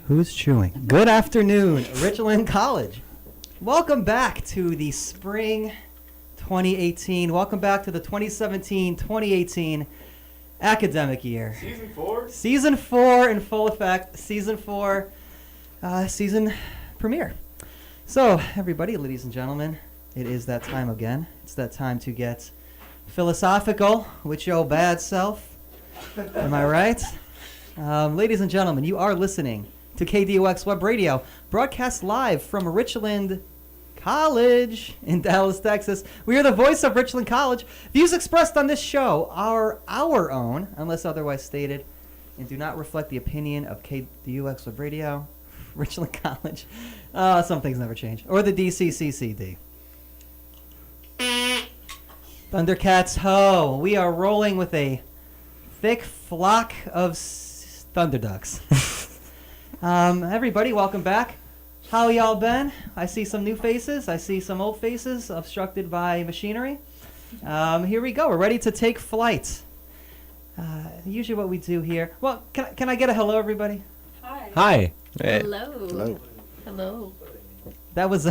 Who's chewing? Good afternoon, Richland College. Welcome back to the spring 2018. Welcome back to the 2017-2018 academic year. Season 4? Season 4 in full effect. Season 4 season premiere. So, everybody, ladies and gentlemen, it is that time again. It's that time to get philosophical with your bad self. Am I right? Ladies and gentlemen, you are listening to KDOX Web Radio, broadcast live from Richland College in Dallas, Texas. We are the voice of Richland College. Views expressed on this show are our own, unless otherwise stated, and do not reflect the opinion of KDOX Web Radio, Richland College. Some things never change. Or the DCCCD. Thundercats ho! We are rolling with a thick flock of Thunderducks. Everybody, welcome back. How y'all been? I see some new faces. I see some old faces obstructed by machinery. Here we go. We're ready to take flight. Usually what we do here... Well, can I get a hello, everybody? Hi. Hi. Hey. Hello. Hello. Hello. That was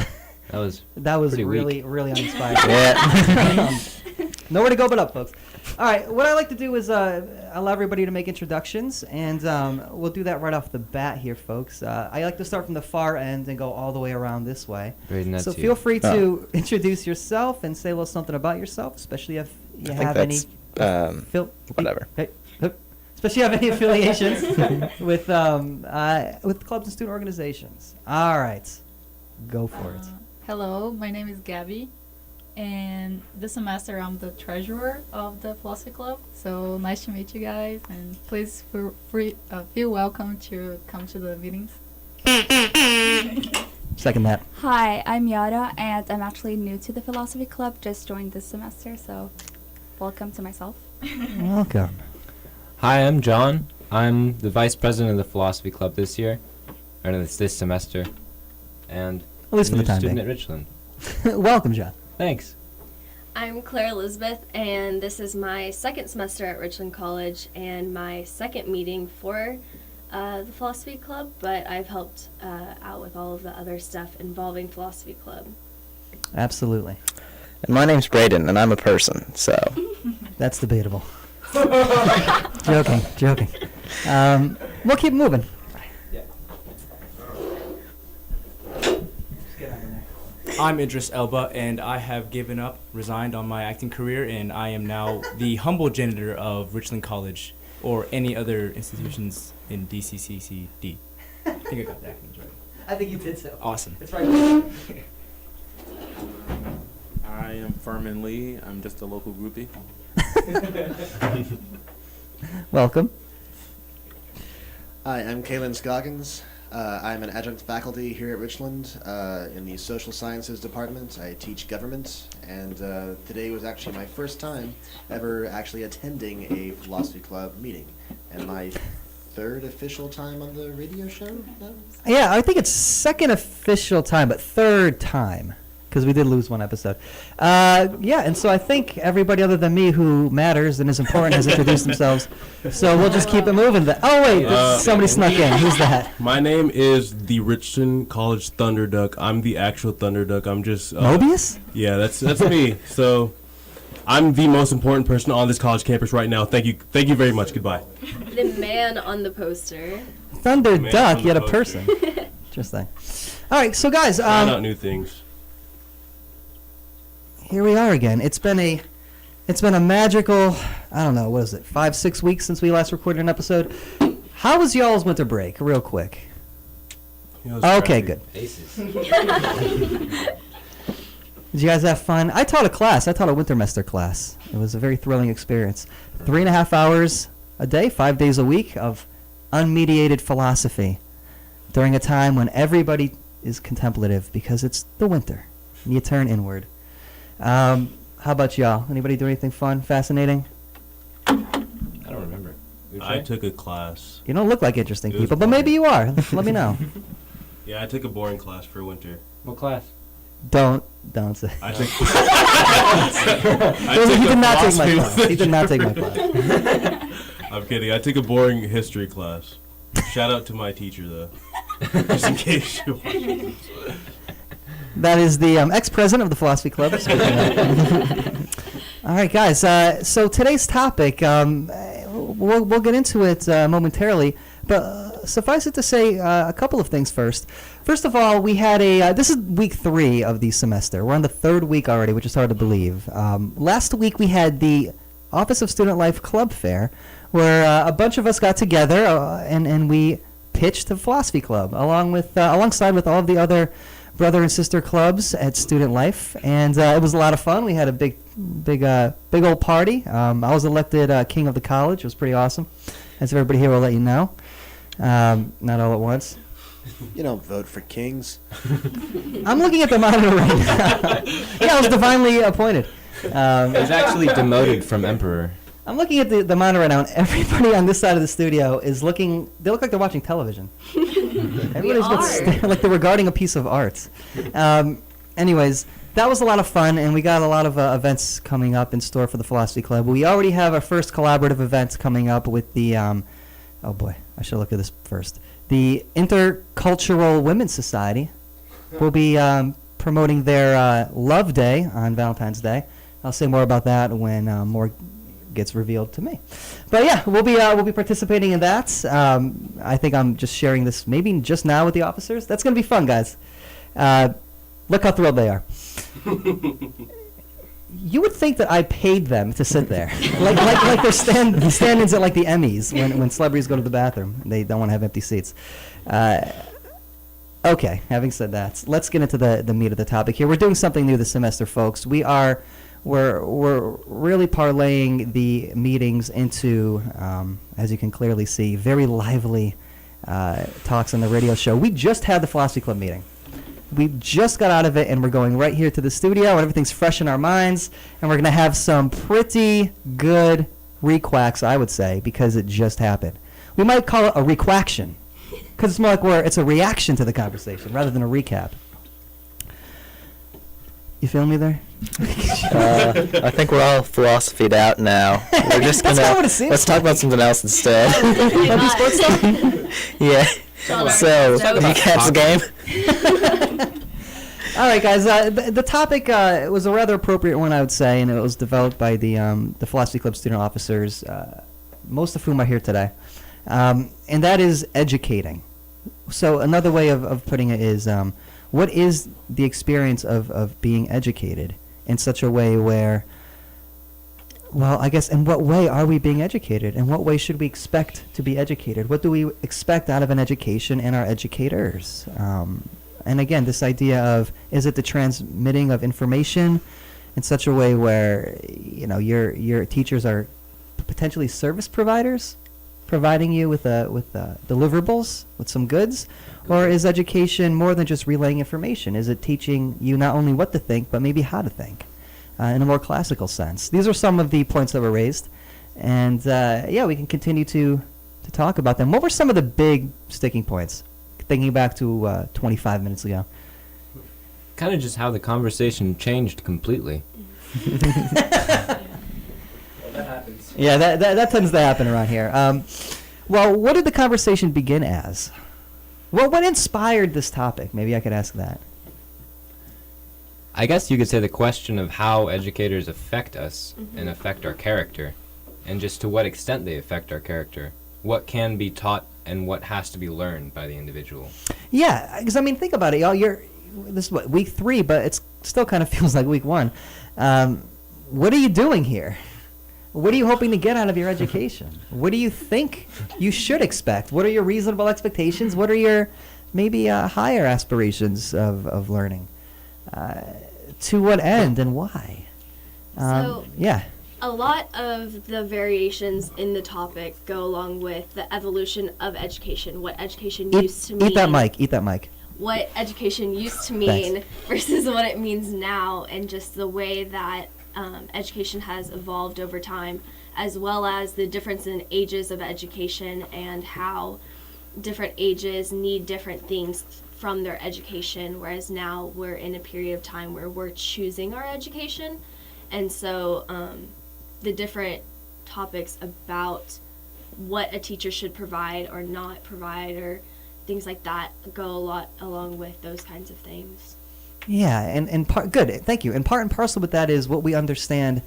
Pretty really, weak. really uninspired. Yeah. Nowhere to go but up, folks. All right, what I like to do is allow everybody to make introductions, and we'll do that right off the bat here, folks. I like to start from the far end and go all the way around this way. So feel free to introduce yourself and say a little something about yourself, especially if you have any... whatever. Especially if you have any affiliations with clubs and student organizations. All right, go for it. Hello, my name is Gabby, and this semester I'm the treasurer of the Philosophy Club. So nice to meet you guys, and please feel welcome to come to the meetings. Second that. Hi, I'm Yara, and I'm actually new to the Philosophy Club, just joined this semester, so welcome to myself. Welcome. Hi, I'm John. I'm the vice president of the Philosophy Club this year, or this semester, and At least for the new time student being. at Richland. Welcome, John. Thanks. I'm Claire Elizabeth, and this is my second semester at Richland College and my second meeting for the Philosophy Club, but I've helped out with all of the other stuff involving Philosophy Club. Absolutely. And my name's Brayden, and I'm a person, so... That's debatable. Joking. We'll keep moving. I'm Idris Elba, and I have resigned on my acting career, and I am now the humble janitor of Richland College, or any other institutions in DCCCD. I think I got the acronyms right. I think you did so. Awesome. It's right. I am Furman Lee. I'm just a local groupie. Welcome. Hi, I'm Kalen Scoggins. I'm an adjunct faculty here at Richland in the Social Sciences Department. I teach government, and today was actually my first time ever actually attending a philosophy club meeting, and my third official time on the radio show. Yeah, I think it's second official time, but third time, because we did lose one episode. Yeah, and so I think everybody other than me who matters and is important has introduced themselves. So we'll just keep it moving. Oh, wait, somebody snuck in. Who's that? My name is the Richland College Thunderduck. I'm the actual Thunderduck. I'm just... Mobius? Yeah, that's me. So I'm the most important person on this college campus right now. Thank you very much. Goodbye. The man on the poster. Thunderduck, yet a person. Interesting. All right, so guys... Find out new things. Here we are again. It's been a magical, I don't know, what is it, 5-6 weeks since we last recorded an episode. How was y'all's winter break, real quick? Okay, good. Aces. Did you guys have fun? I taught a wintermester class. It was a very thrilling experience. 3.5 hours a day, 5 days a week of unmediated philosophy during a time when everybody is contemplative because it's the winter and you turn inward. How about y'all? Anybody do anything fun, fascinating? I don't remember. I took a class. You don't look like interesting It was people, but maybe you are. Let me know. Yeah, I took a boring class for winter. What class? Don't say. I took. He did not take my philosophy class. He did not take my class. I'm kidding. I took a boring history class. Shout out to my teacher though. just in case you watch. That is the ex-president of the Philosophy Club. All right, guys. So today's topic, we'll get into it momentarily, but suffice it to say a couple of things first. First of all, we had this is week 3 of the semester. We're on the 3rd week already, which is hard to believe. Last week we had the Office of Student Life Club Fair, where a bunch of us got together and we pitched the Philosophy Club alongside with all of the other brother and sister clubs at Student Life, and it was a lot of fun. We had a big old party. I was elected king of the college. It was pretty awesome. As everybody here will let you know. Not all at once. You don't vote for kings. I'm looking at the monitor right now. Yeah, I was divinely appointed. It was actually demoted from emperor. I'm looking at the monitor right now, and everybody on this side of the studio is looking. They look like they're watching television. Everybody's like they're regarding a piece of art. Anyways, that was a lot of fun, and we got a lot of events coming up in store for the Philosophy Club. We already have our first collaborative event coming up with the. Oh boy, I should look at this first. The Intercultural Women's Society will be promoting their Love Day on Valentine's Day. I'll say more about that when more gets revealed to me. But yeah, we'll be participating in that. I think I'm just sharing this maybe just now with the officers. That's going to be fun, guys. Look how thrilled they are. You would think that I paid them to sit there, like they're stand-ins at like the Emmys when celebrities go to the bathroom. They don't want to have empty seats. Okay, having said that, let's get into the meat of the topic here. We're doing something new this semester, folks. We're really parlaying the meetings into, as you can clearly see, very lively talks on the radio show. We just had the Philosophy Club meeting. We just got out of it, and we're going right here to the studio, and everything's fresh in our minds, and we're going to have some pretty good requacks, I would say, because it just happened. We might call it a requaction, because it's more like it's a reaction to the conversation rather than a recap. You feel me there? I think we're all philosophied out now. We're just That's gonna kinda what it seems let's talk about something else instead. Wanna do sports stuff? Yeah. So you catch the game? All right, guys. The topic was a rather appropriate one, I would say, and it was developed by the Philosophy Club student officers, most of whom are here today, and that is educating. So another way of putting it is, what is the experience of being educated in such a way where, well, I guess, in what way are we being educated? In what way should we expect to be educated? What do we expect out of an education and our educators? And again, this idea of, is it the transmitting of information in such a way where, your teachers are potentially service providers, providing you with deliverables, with some goods? Or is education more than just relaying information? Is it teaching you not only what to think, but maybe how to think in a more classical sense? These are some of the points that were raised. And we can continue to talk about them. What were some of the big sticking points? Thinking back to 25 minutes ago. Kind of just how the conversation changed completely. Yeah, that tends to happen around here. Well, what did the conversation begin as? What inspired this topic? Maybe I could ask that. I guess you could say the question of how educators affect us and affect our character, and just to what extent they affect our character. What can be taught and what has to be learned by the individual. Yeah, because think about it, y'all. This is week 3, but it still kind of feels like week 1. What are you doing here? What are you hoping to get out of your education? What do you think you should expect? What are your reasonable expectations? What are your maybe higher aspirations of learning? To what end and why? A lot of the variations in the topic go along with the evolution of education, what education used to mean. Eat that mic. What education used to mean versus what it means now, and just the way that education has evolved over time, as well as the difference in ages of education and how different ages need different things from their education, whereas now we're in a period of time where we're choosing our education. And so the different topics about what a teacher should provide or not provide, or things like that go a lot along with those kinds of things. Yeah, and good, thank you. And part and parcel with that is what we understand,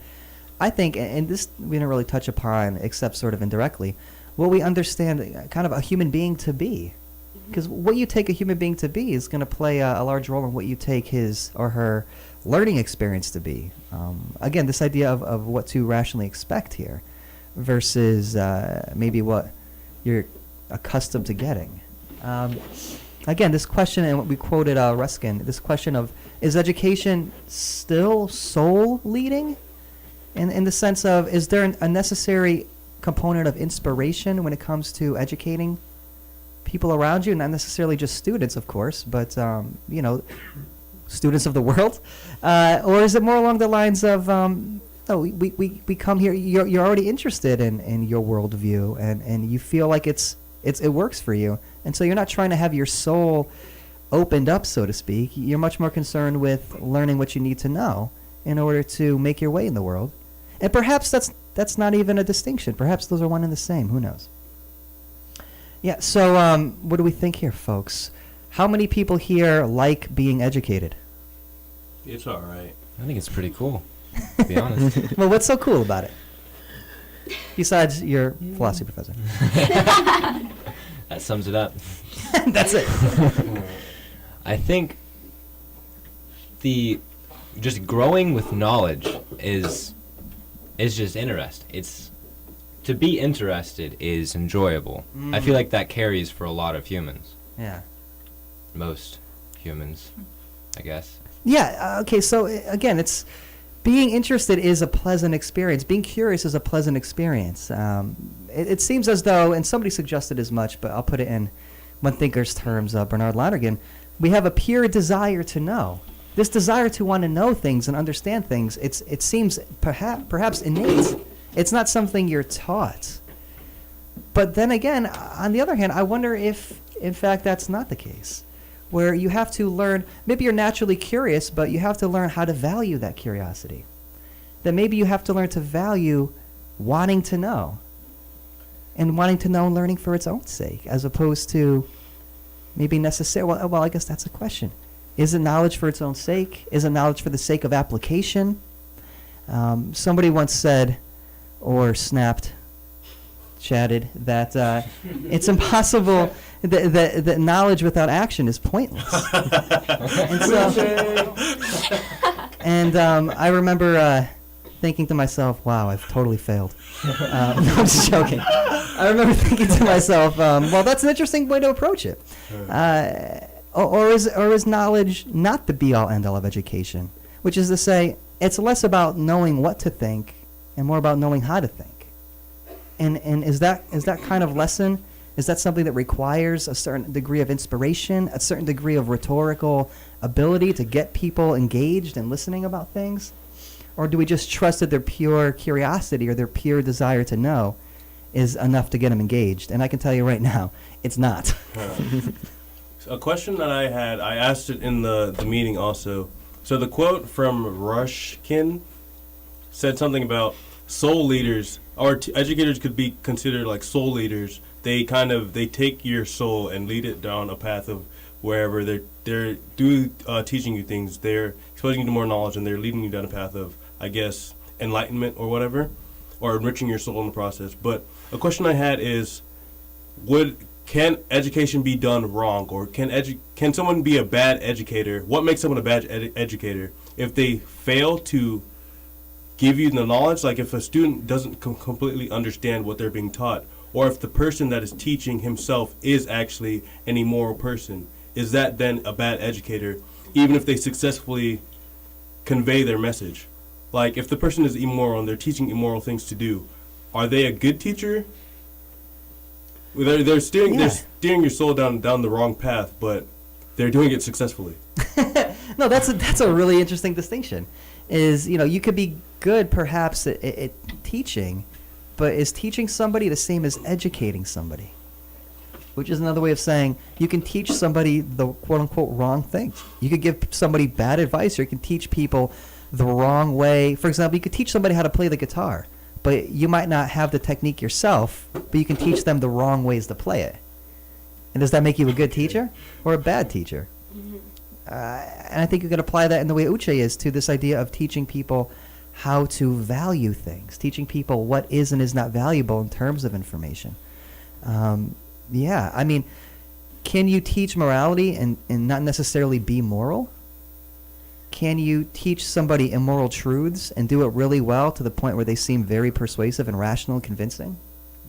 I think, and this we didn't really touch upon except sort of indirectly, what we understand kind of a human being to be. Because what you take a human being to be is going to play a large role in what you take his or her learning experience to be. Again, this idea of what to rationally expect here versus maybe what you're accustomed to getting. Again, this question, and what we quoted Ruskin, this question of, is education still soul leading? In the sense of, is there a necessary component of inspiration when it comes to educating people around you? Not necessarily just students, of course, but, you know, students of the world? Or is it more along the lines of, no, we come here, you're already interested in your worldview, and you feel like it works for you. And so you're not trying to have your soul opened up, so to speak. You're much more concerned with learning what you need to know in order to make your way in the world. And perhaps that's not even a distinction. Perhaps those are one and the same. Who knows? Yeah, so what do we think here, folks? How many people here like being educated? It's all right. I think it's pretty cool, to be honest. Well, what's so cool about it? Besides your philosophy professor. That sums it up. That's it. I think the just growing with knowledge is just interesting. It's to be interested is enjoyable. I feel like that carries for a lot of humans. Yeah. Most humans, I guess. Yeah, okay, so again, it's being interested is a pleasant experience. Being curious is a pleasant experience. It seems as though, and somebody suggested as much, but I'll put it in one thinker's terms, Bernard Lonergan, we have a pure desire to know. This desire to want to know things and understand things, it seems perhaps innate. It's not something you're taught. But then again, on the other hand, I wonder if, in fact, that's not the case. Where you have to learn, maybe you're naturally curious, but you have to learn how to value that curiosity. That maybe you have to learn to value wanting to know. And wanting to know and learning for its own sake, as opposed to maybe necessary. Well, I guess that's a question. Is it knowledge for its own sake? Is it knowledge for the sake of application? Somebody once said, or chatted, that it's impossible, that knowledge without action is pointless. And I remember thinking to myself, wow, I've totally failed. No, I'm just joking. I remember thinking to myself, well, that's an interesting way to approach it. Or is knowledge not the be-all, end-all of education? Which is to say, it's less about knowing what to think and more about knowing how to think. And is that kind of lesson, is that something that requires a certain degree of inspiration, a certain degree of rhetorical ability to get people engaged and listening about things? Or do we just trust that their pure curiosity or their pure desire to know is enough to get them engaged? And I can tell you right now, it's not. A question that I had, I asked it in the meeting also. So the quote from Ruskin said something about soul leaders, or educators could be considered like soul leaders. They take your soul and lead it down a path of wherever they're teaching you things. They're exposing you to more knowledge, and they're leading you down a path of, I guess, enlightenment or whatever, or enriching your soul in the process. But a question I had is, can education be done wrong, or can someone be a bad educator? What makes someone a bad educator? If they fail to give you the knowledge, like if a student doesn't completely understand what they're being taught, or if the person that is teaching himself is actually an immoral person, is that then a bad educator, even if they successfully convey their message? Like, if the person is immoral and they're teaching immoral things to do, are they a good teacher? They're steering your soul down the wrong path, but they're doing it successfully. No, that's a really interesting distinction. Is, you could be good perhaps at teaching, but is teaching somebody the same as educating somebody? Which is another way of saying you can teach somebody the quote-unquote wrong thing. You could give somebody bad advice, or you can teach people the wrong way. For example, you could teach somebody how to play the guitar, but you might not have the technique yourself, but you can teach them the wrong ways to play it. And does that make you a good teacher or a bad teacher? And I think you can apply that in the way Uche is to this idea of teaching people how to value things, teaching people what is and is not valuable in terms of information. Yeah, I mean, can you teach morality and not necessarily be moral? Can you teach somebody immoral truths and do it really well to the point where they seem very persuasive and rational and convincing?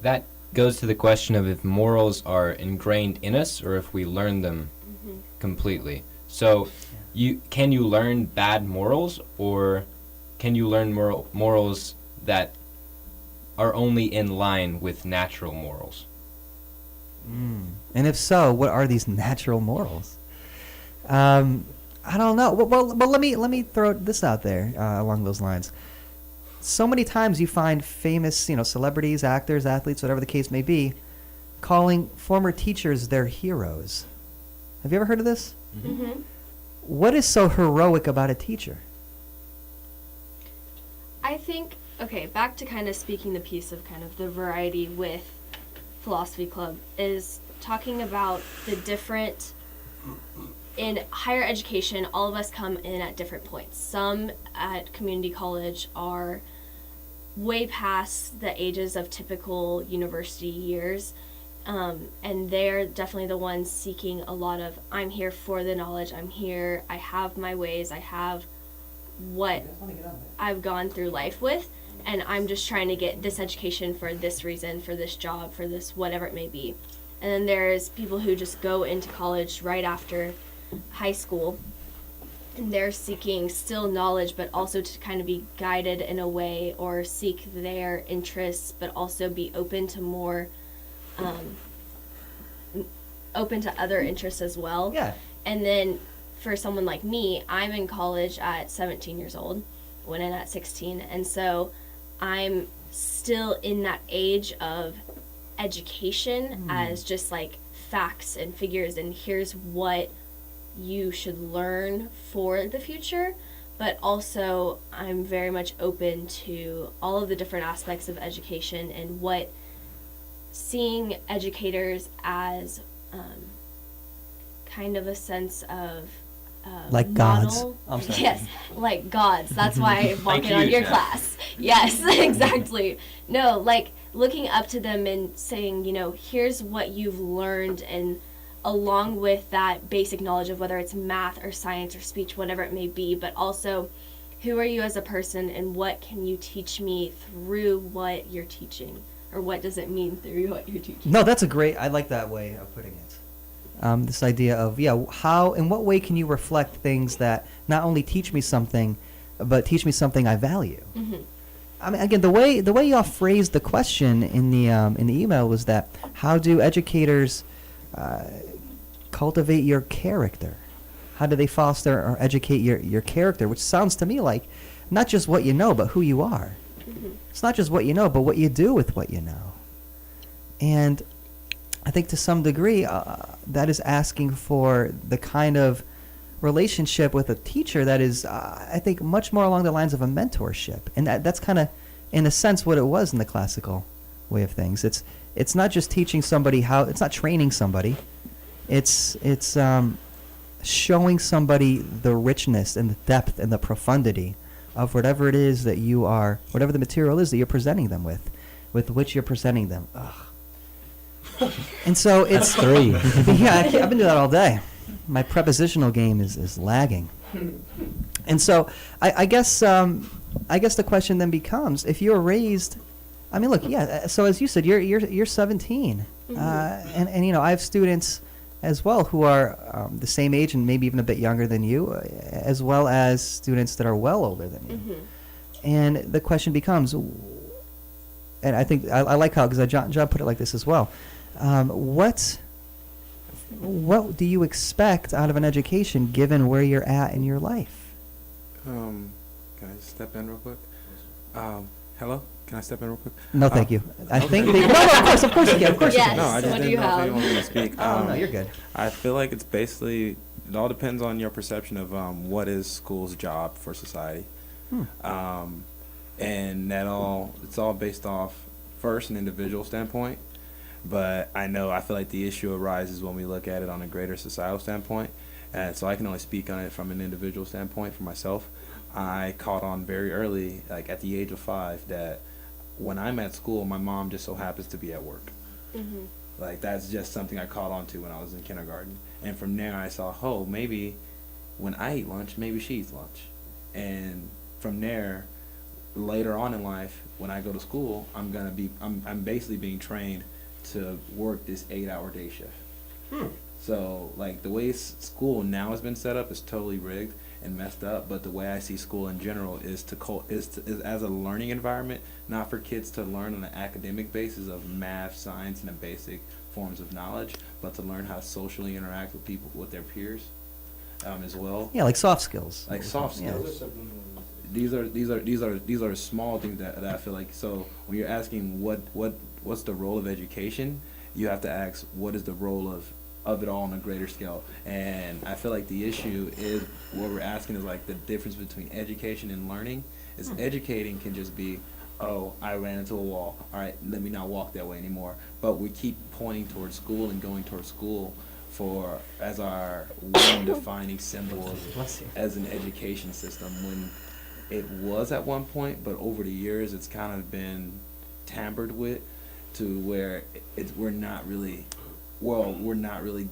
That goes to the question of if morals are ingrained in us or if we learn them completely. So, can you learn bad morals, or can you learn morals that are only in line with natural morals? And if so, what are these natural morals? I don't know. Well, let me throw this out there along those lines. So many times you find famous, celebrities, actors, athletes, whatever the case may be, calling former teachers their heroes. Have you ever heard of this? Mm-hmm. What is so heroic about a teacher? I think, okay, back to kind of speaking the piece of kind of the variety with Philosophy Club is talking about the different, in higher education, all of us come in at different points. Some at community college are way past the ages of typical university years, and they're definitely the ones seeking a lot of, I'm here for the knowledge, I'm here, I have my ways, I have what I've gone through life with, and I'm just trying to get this education for this reason, for this job, for this whatever it may be. And then there's people who just go into college right after high school, and they're seeking still knowledge, but also to kind of be guided in a way or seek their interests, but also be open to more, open to other interests as well. Yeah. And then for someone like me, I'm in college at 17 years old, went in at 16, and so I'm still in that age of education as just like facts and figures, and here's what you should learn for the future, but also I'm very much open to all of the different aspects of education and what seeing educators as kind of a sense of Like model. gods. I'm sorry. Yes, like gods. That's why I'm walking you, on your Jeff. class. Yes, exactly. No, like looking up to them and saying, here's what you've learned, and along with that basic knowledge of whether it's math or science or speech, whatever it may be, but also who are you as a person and what can you teach me through what you're teaching, or what does it mean through what you're teaching? No, that's I like that way of putting it. This idea of, in what way can you reflect things that not only teach me something, but teach me something I value? Mm-hmm. I mean, again, the way y'all phrased the question in the email was that, how do educators cultivate your character? How do they foster or educate your character? Which sounds to me like not just what you know, but who you are. Mm-hmm. It's not just what you know, but what you do with what you know. And I think to some degree, that is asking for the kind of relationship with a teacher that is, I think, much more along the lines of a mentorship. And that's kind of, in a sense, what it was in the classical way of things. It's not just teaching somebody it's not training somebody. It's showing somebody the richness and the depth and the profundity of whatever it is that you are, whatever the material is that you're presenting them with which you're presenting them. Ugh. And so it's 3. Yeah, I've been doing that all day. My prepositional game is lagging. And so I guess the question then becomes, if you're raised, I mean, look, yeah. So as you said, you're 17, Mm-hmm. and I have students as well who are the same age and maybe even a bit younger than you, as well as students that are well older than you. Mm-hmm. And the question becomes, and I think I like how, because John put it like this as well. What do you expect out of an education given where you're at in your life? Can I step in real quick? Hello? Can I step in real quick? No, thank you. I okay. think of course you can. Of course you Yes. can. No, I just What do didn't you know if have? anyone was going to speak. Oh, no, you're good. I feel like it's basically, it all depends on your perception of what is school's job for society. And it's all based off, first, an individual standpoint, But I feel like the issue arises when we look at it on a greater societal standpoint. And so I can only speak on it from an individual standpoint for myself. I caught on very early, like at the age of 5, that when I'm at school, my mom just so happens to be at work. Mm-hmm. Like that's just something I caught on to when I was in kindergarten. And from there I saw, oh, maybe when I eat lunch, maybe she eats lunch. And from there, later on in life, when I go to school, I'm basically being trained to work this 8-hour day shift. So like the way school now has been set up is totally rigged and messed up. But the way I see school in general is as a learning environment, not for kids to learn on an academic basis of math, science, and the basic forms of knowledge, but to learn how to socially interact with people, with their peers, as well. Yeah, like soft skills. Like soft Yeah. skills. These are small things that I feel like. So when you're asking what's the role of education, you have to ask what is the role of it all on a greater scale. And I feel like the issue is what we're asking is like the difference between education and learning. Is educating can just be, oh, I ran into a wall. All right, let me not walk that way anymore. But we keep pointing towards school and going towards school as our one defining symbol as an education system, when it was at one point, but over the years it's kind of been tampered with to where we're not really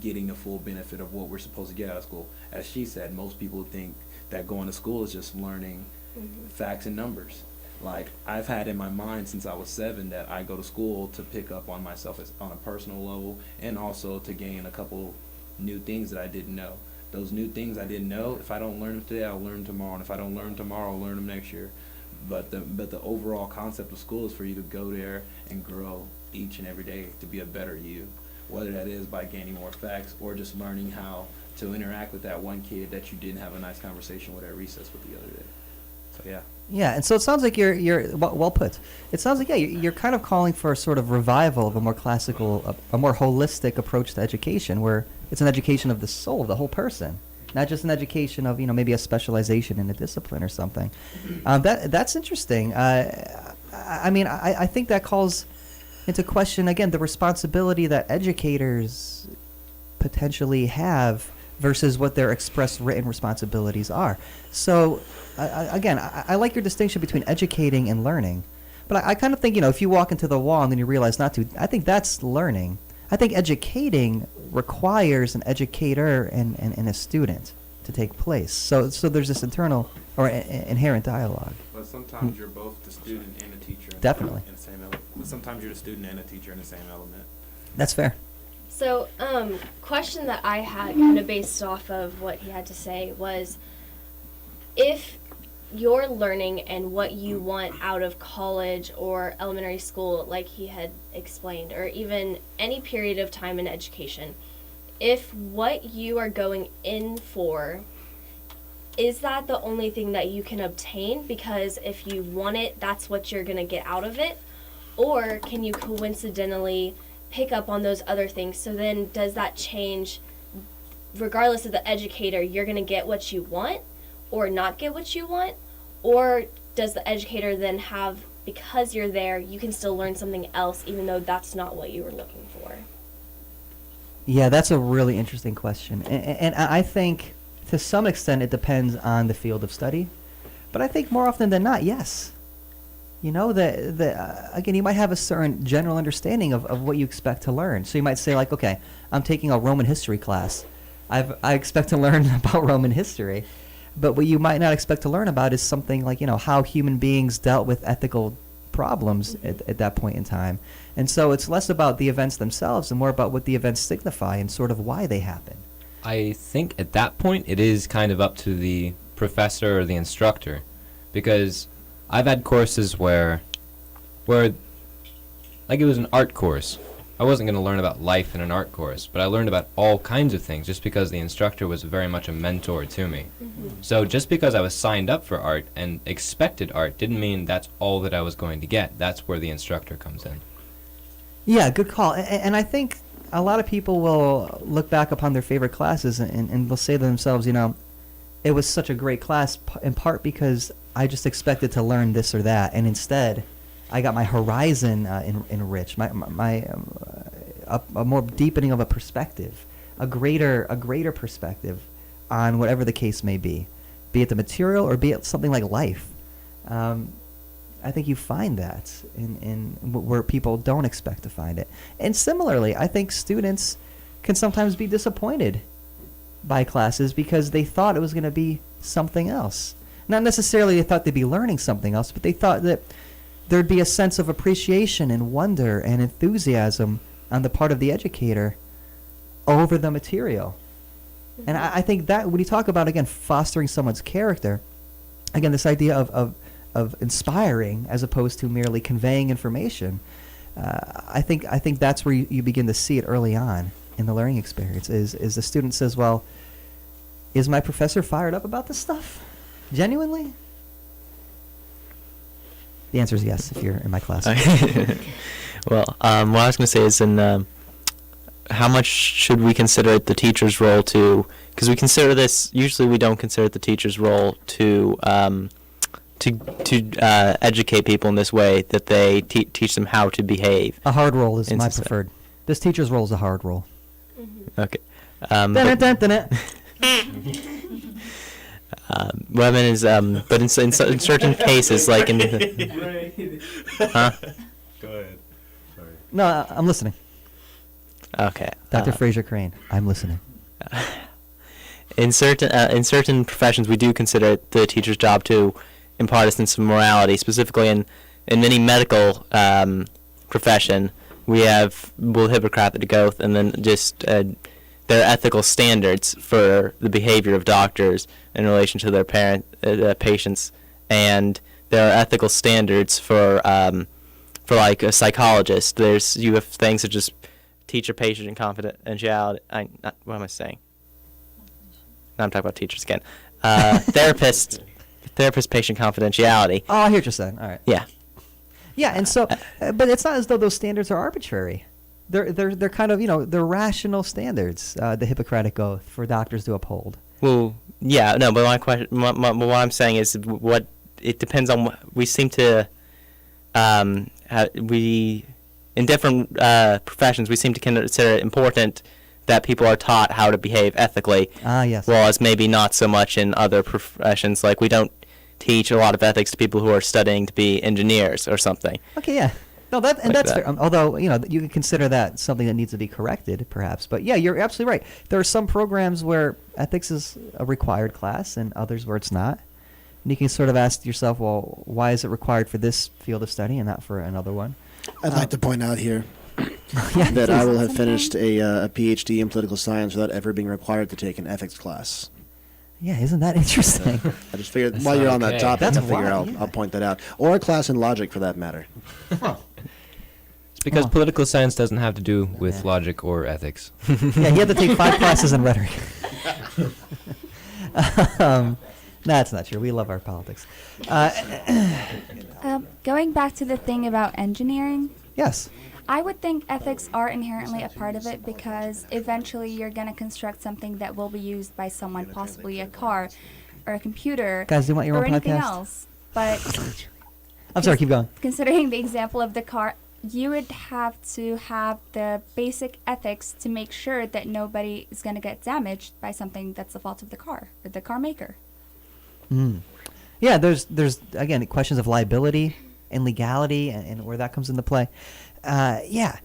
getting the full benefit of what we're supposed to get out of school. As she said, most people think that going to school is just learning facts and numbers. Like, I've had in my mind since I was 7 that I go to school to pick up on myself on a personal level, and also to gain a couple new things that I didn't know. Those new things I didn't know, if I don't learn them today, I'll learn them tomorrow. And if I don't learn tomorrow, I'll learn them next year. But the overall concept of school is for you to go there and grow each and every day to be a better you. Whether that is by gaining more facts or just learning how to interact with that one kid that you didn't have a nice conversation with at recess with the other day. So yeah. Yeah, and so it sounds like you're well put. It sounds like you're kind of calling for a sort of revival of a more classical, a more holistic approach to education, where it's an education of the soul, of the whole person, not just an education of maybe a specialization in a discipline or something. That's interesting. I think that calls into question again the responsibility that educators potentially have versus what their express written responsibilities are. So, I like your distinction between educating and learning. But I kind of think, if you walk into the wall and then you realize not to, I think that's learning. I think educating requires an educator and a student to take place. So there's this internal or inherent dialogue. But sometimes you're both the student and the teacher. Definitely. In the same element. But sometimes you're the student and the teacher in the same element. That's fair. So, question that I had kind of based off of what he had to say was, if your learning and what you want out of college or elementary school, like he had explained, or even any period of time in education, if what you are going in for, is that the only thing that you can obtain? Because if you want it, that's what you're going to get out of it? Or can you coincidentally pick up on those other things? So then does that change, regardless of the educator, you're going to get what you want or not get what you want? Or does the educator then have, because you're there, you can still learn something else even though that's not what you were looking for? Yeah, that's a really interesting question. And I think to some extent it depends on the field of study. But I think more often than not, yes. Again, you might have a certain general understanding of what you expect to learn. So you might say, like, okay, I'm taking a Roman history class. I expect to learn about Roman history. But what you might not expect to learn about is something like, how human beings dealt with ethical problems at that point in time. And so it's less about the events themselves and more about what the events signify and sort of why they happen. I think at that point it is kind of up to the professor or the instructor, because I've had courses where like it was an art course. I wasn't going to learn about life in an art course, but I learned about all kinds of things just because the instructor was very much a mentor to me. Mm-hmm. So just because I was signed up for art and expected art didn't mean that's all that I was going to get. That's where the instructor comes in. Yeah, good call. And I think a lot of people will look back upon their favorite classes and they'll say to themselves, it was such a great class in part because I just expected to learn this or that, and instead I got my horizon enriched. a more deepening of a perspective, a greater perspective on whatever the case may be it the material or be it something like life. I think you find that in where people don't expect to find it. And similarly, I think students can sometimes be disappointed by classes because they thought it was going to be something else. Not necessarily they thought they'd be learning something else, but they thought that there'd be a sense of appreciation and wonder and enthusiasm on the part of the educator over the material. And I think that when you talk about, again, fostering someone's character, again, this idea of inspiring as opposed to merely conveying information, I think that's where you begin to see it early on in the learning experience, is the student says, well, is my professor fired up about this stuff? Genuinely? The answer is yes, if you're in my class. Well, what I was going to say is, how much should we consider it the teacher's role to? Because we consider this. Usually, we don't consider it the teacher's role to educate people in this way, that they teach them how to behave. A hard role is in my society. preferred. This teacher's role is a hard role. Okay. What I meant is, but in certain cases, like in huh? Go ahead. Sorry. No, I'm listening. Okay. Dr. Fraser Crane, I'm listening. In certain professions, we do consider it the teacher's job to impart a sense of morality. Specifically, in any medical profession, we have Hippocratic Oath, and then just there are ethical standards for the behavior of doctors in relation to their patients, and there are ethical standards for like a psychologist. You have things such as teacher-patient and confidentiality. What am I saying? Now I'm talking about teachers again. Therapist-patient confidentiality. Oh, I hear what you're saying. All right. Yeah. Yeah, and so, but it's not as though those standards are arbitrary. They're kind of, they're rational standards. The Hippocratic Oath for doctors to uphold. Well, yeah, no, but my question, what I'm saying is, what it depends on. We seem to, in different professions, we seem to consider it important that people are taught how to behave ethically. Ah, yes. Whereas maybe not so much in other professions. Like we don't teach a lot of ethics to people who are studying to be engineers or something. Okay, yeah. No, that's that. fair. Although, you can consider that something that needs to be corrected, perhaps. But yeah, you're absolutely right. There are some programs where ethics is a required class and others where it's not. And you can sort of ask yourself, well, why is it required for this field of study and not for another one? I'd like to point out here Yeah, that please. I will have finished a PhD in political science without ever being required to take an ethics class. Yeah, isn't that interesting? I just figured That's while you're on okay. that topic, That's I figure wild, yeah. I'll point that out. Or a class in logic, for that matter. It's because Oh. political science doesn't have to do with logic or ethics. Yeah, you have to take 5 classes in rhetoric. No, that's not true. We love our politics. Going back to the thing about engineering, Yes. I would think ethics are inherently a part of it because eventually you're going to construct something that will be used by someone, possibly a car or a computer Guys, do you want your or own anything podcast? else. But I'm sorry, keep going. considering the example of the car, you would have to have the basic ethics to make sure that nobody is going to get damaged by something that's the fault of the car or the car maker. Mm. Yeah, there's again questions of liability and legality and where that comes into play. Yeah,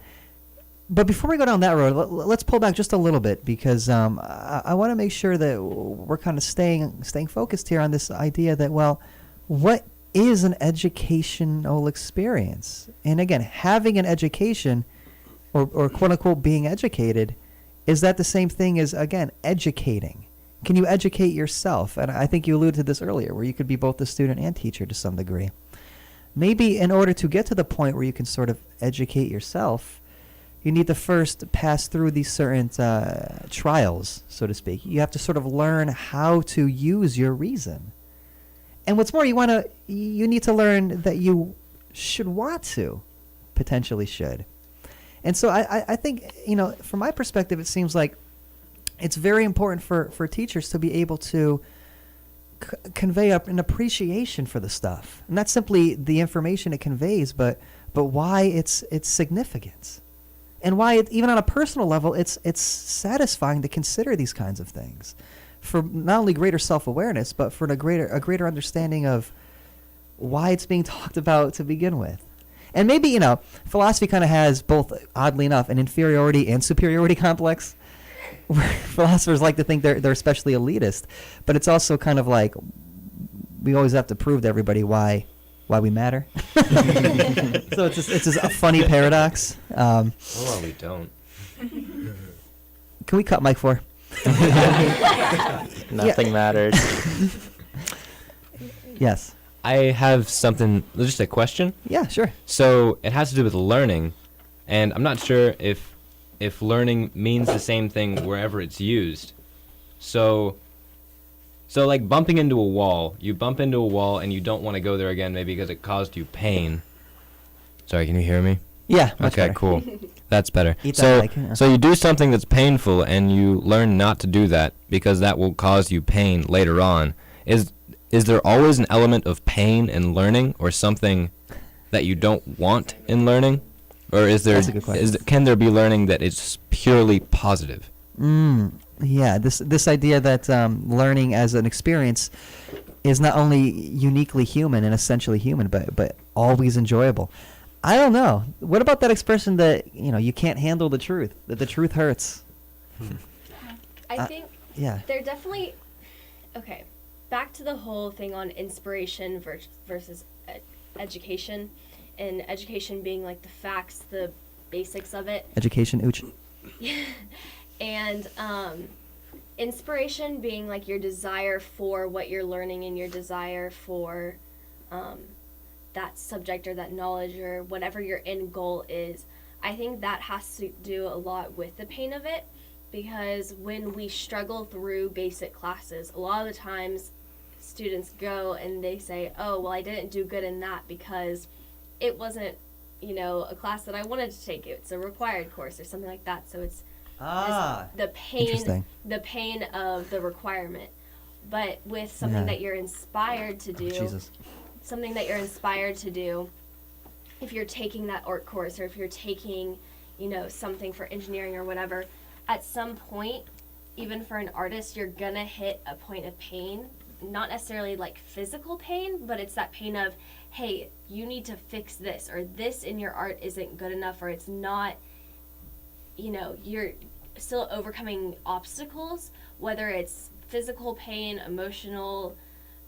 but before we go down that road, let's pull back just a little bit because I want to make sure that we're kind of staying focused here on this idea that, well, what is an educational experience? And again, having an education or quote unquote being educated, is that the same thing as, again, educating? Can you educate yourself? And I think you alluded to this earlier, where you could be both a student and teacher to some degree. Maybe in order to get to the point where you can sort of educate yourself, you need to first pass through these certain trials, so to speak. You have to sort of learn how to use your reason. And what's more, you need to learn that you should want to, potentially should. And so I think, from my perspective, it seems like it's very important for teachers to be able to convey an appreciation for the stuff, not simply the information it conveys, but why its significance. and why even on a personal level, it's satisfying to consider these kinds of things, for not only greater self-awareness, but for a greater understanding of why it's being talked about to begin with. And maybe, philosophy kind of has both, oddly enough, an inferiority and superiority complex, where philosophers like to think they're especially elitist, but it's also kind of like we always have to prove to everybody why we matter. So it's just a funny paradox. Well, we don't. Can we cut Mike 4? Nothing matters. Yes. I have something, just a question. Yeah, sure. So it has to do with learning, and I'm not sure if learning means the same thing wherever it's used. So like bumping into a wall, you bump into a wall and you don't want to go there again, maybe because it caused you pain. Sorry, can you hear me? Yeah. Much Okay, better. Cool. That's better. Eat that So mic, yeah. so you do something that's painful and you learn not to do that because that will cause you pain later on. Is there always an element of pain in learning, or something that you don't want in learning? Or is there That's a good question. can there be learning that is purely positive? Yeah, this idea that learning as an experience is not only uniquely human and essentially human, but always enjoyable. I don't know. What about that expression that you can't handle the truth, that the truth hurts? I think Yeah. they're definitely okay. Back to the whole thing on inspiration versus education, and education being like the facts, the basics of it, Education, ooch. and inspiration being like your desire for what you're learning and your desire for that subject or that knowledge or whatever your end goal is. I think that has to do a lot with the pain of it, because when we struggle through basic classes, a lot of the times students go and they say, oh, well, I didn't do good in that because it wasn't, a class that I wanted to take. It's a required course or something like that. So it's the Interesting. pain of the requirement. But with something Yeah. that you're inspired to do, Jesus. something that you're inspired to do, if you're taking that art course or if you're taking, something for engineering or whatever, at some point, even for an artist, you're gonna hit a point of pain. Not necessarily like physical pain, but it's that pain of, hey, you need to fix this, or this in your art isn't good enough, or it's not, you're still overcoming obstacles, whether it's physical pain, emotional,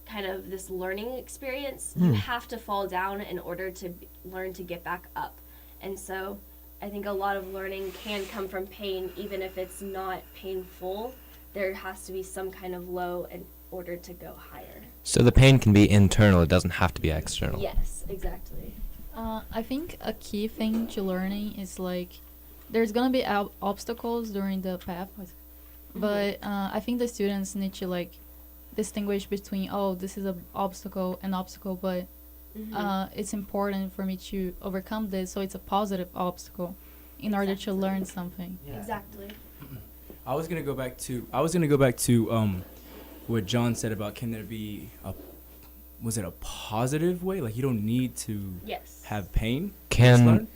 kind of this learning experience. You have to fall down in order to learn to get back up. And so I think a lot of learning can come from pain, even if it's not painful. There has to be some kind of low in order to go higher. So the pain can be internal, it doesn't have to be external. Yes, exactly. I think a key thing to learning is like there's gonna be obstacles during the path, but I think the students need to like distinguish between, oh, this is an obstacle, but it's important for me to overcome this, so it's a positive obstacle in order to learn something. Exactly. I was gonna go back to what John said about, can there be was it a positive way? Like you don't need to Yes. have pain. to learn?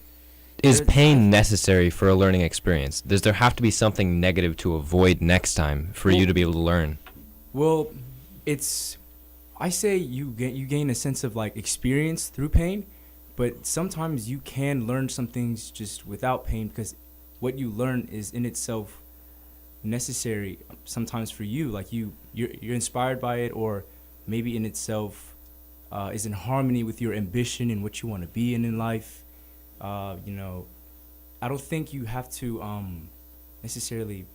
Is There's- pain necessary for a learning experience? Does there have to be something negative to avoid next time for you to be able to learn? Well, I say you gain a sense of like experience through pain, but sometimes you can learn some things just without pain, because what you learn is in itself necessary sometimes for you. Like you're inspired by it, or maybe in itself is in harmony with your ambition and what you want to be in life. I don't think you have to necessarily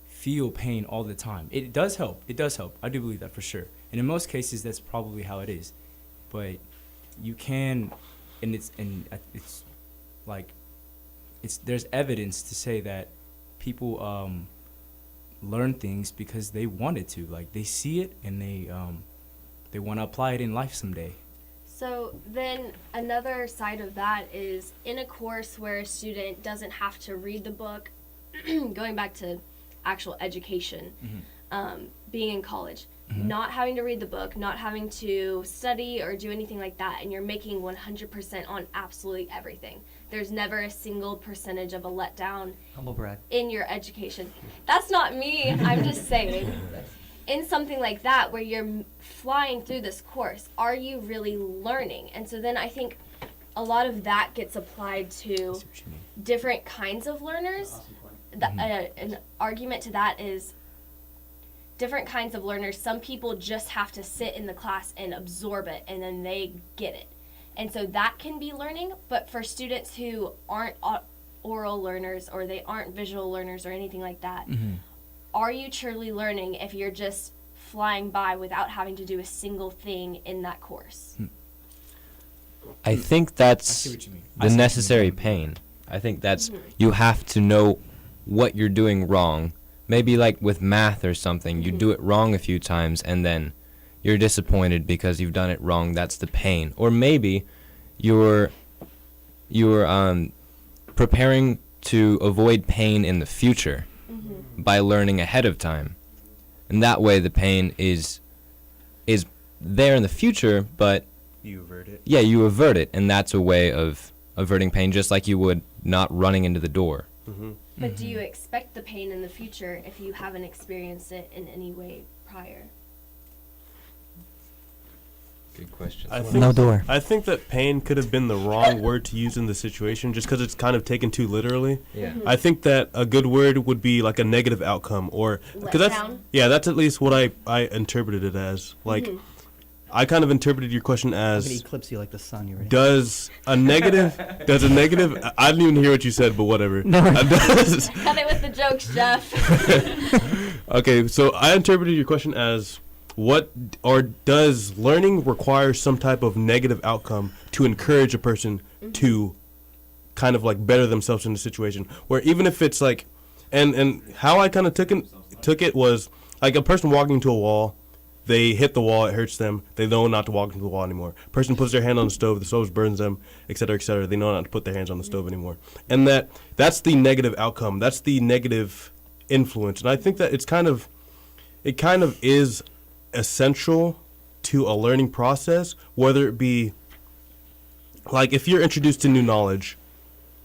feel pain all the time. It does help. I do believe that for sure. And in most cases, that's probably how it is. But you can, there's evidence to say that people learn things because they wanted to. Like they see it and they want to apply it in life someday. So then another side of that is in a course where a student doesn't have to read the book, going back to actual education, being in college, not having to read the book, not having to study or do anything like that, and you're making 100% on absolutely everything. There's never a single percentage of a letdown Humble brag. in your education. That's not me, I'm just saying. In something like that, where you're flying through this course, are you really learning? And so then I think a lot of that gets applied to different kinds of learners. An argument to that is different kinds of learners. Some people just have to sit in the class and absorb it, and then they get it. And so that can be learning, but for students who aren't oral learners or they aren't visual learners or anything like that, are you truly learning if you're just flying by without having to do a single thing in that course? I think I that's see what you mean. the necessary pain. I think that's you have to know what you're doing wrong. Maybe like with math or something, you do it wrong a few times and then you're disappointed because you've done it wrong. That's the pain. Or maybe you're preparing to avoid pain in the future by learning ahead of time. And that way the pain is there in the future, but You avert it. yeah, you avert it, and that's a way of averting pain, just like you would not running into the door. But do you expect the pain in the future if you haven't experienced it in any way prior? Good question. I think No door. I think that pain could have been the wrong word to use in the situation, just because it's kind of taken too literally. Yeah. I think that a good word would be like a negative outcome, or that's Letdown? that's at least what I interpreted it as. Like, I kind of interpreted your question I'm gonna as eclipse you like the sun. You ready? does a negative I didn't even hear what you said, but whatever. No. Does Cut it with the jokes, Jeff. Okay, so I interpreted your question as does learning require some type of negative outcome to encourage a person to kind of like better themselves in the situation, where even if it's like, and how I kind of took it was like a person walking into a wall, they hit the wall, it hurts them, they know not to walk into the wall anymore. Person puts their hand on the stove burns them, etc., etc. They know not to put their hands on the stove anymore, and that's the negative outcome, that's the negative influence, and I think that it kind of is essential to a learning process, whether it be like if you're introduced to new knowledge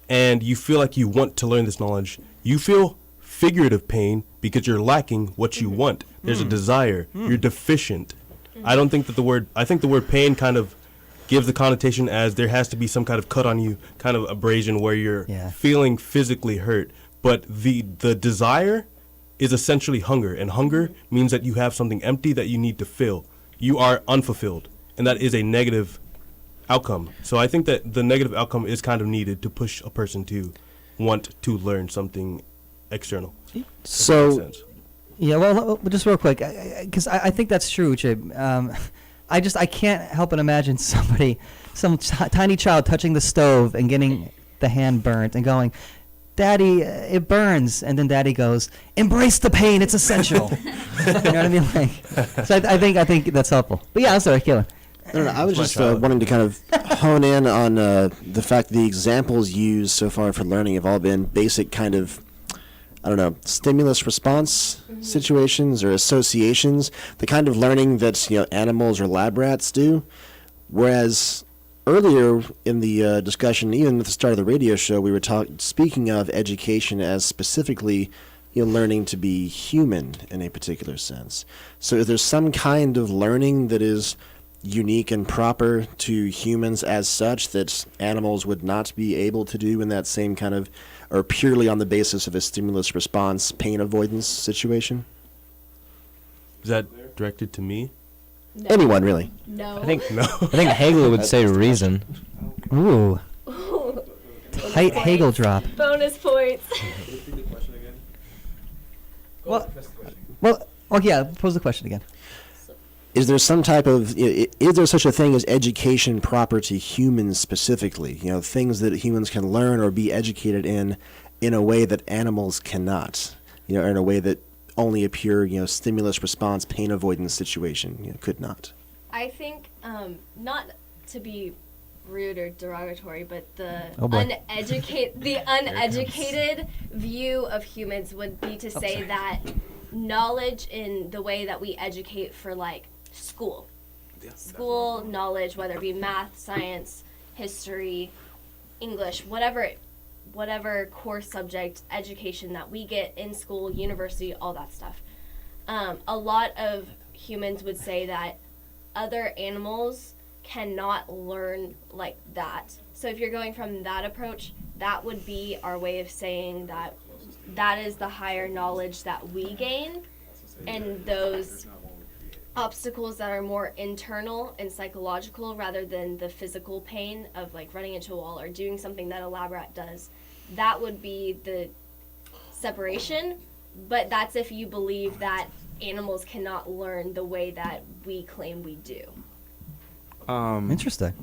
and you feel like you want to learn this knowledge, you feel figurative pain because you're lacking what you want. There's a desire. You're deficient. I think the word pain kind of gives the connotation as there has to be some kind of cut on you, kind of abrasion where you're feeling physically hurt. But the desire is essentially hunger, and hunger means that you have something empty that you need to fill. You are unfulfilled, and that is a negative outcome. So I think that the negative outcome is kind of needed to push a person to want to learn something external. So, Yeah, well, just real quick, because I think that's true, Chib. I can't help but imagine some tiny child touching the stove and getting the hand burnt and going, "Daddy, it burns," and then Daddy goes, "Embrace the pain; it's essential." You know what I mean? Like, so I think that's helpful. But yeah, I'm sorry, Keelan. No, I was just wanting to kind of hone in on the fact that the examples used so far for learning have all been basic kind of, I don't know, stimulus response situations or associations, the kind of learning that animals or lab rats do. Whereas earlier in the discussion, even at the start of the radio show, we were speaking of education as specifically learning to be human in a particular sense. So is there some kind of learning that is unique and proper to humans as such that animals would not be able to do in that same kind of, or purely on the basis of a stimulus response pain avoidance situation? Is that directed to me? No. Anyone, really? No. I think Hegel would say reason. Ooh, Ooh. Hegel drop. Bonus points. Well, yeah. Pose the question again. Is there some type of, is there such a thing as education proper to humans specifically? Things that humans can learn or be educated in a way that animals cannot, or in a way that only a pure, stimulus response pain avoidance situation could not. I think, not to be rude or derogatory, but the Oh, boy. uneducated view of humans would be to say that knowledge in the way that we educate for like school. School knowledge, whether it be math, science, history, English, whatever core subject education that we get in school, university, all that stuff. A lot of humans would say that other animals cannot learn like that. So if you're going from that approach, that would be our way of saying that that is the higher knowledge that we gain, and those obstacles that are more internal and psychological rather than the physical pain of like running into a wall or doing something that a lab rat does, that would be the separation. But that's if you believe that animals cannot learn the way that we claim we do. Interesting.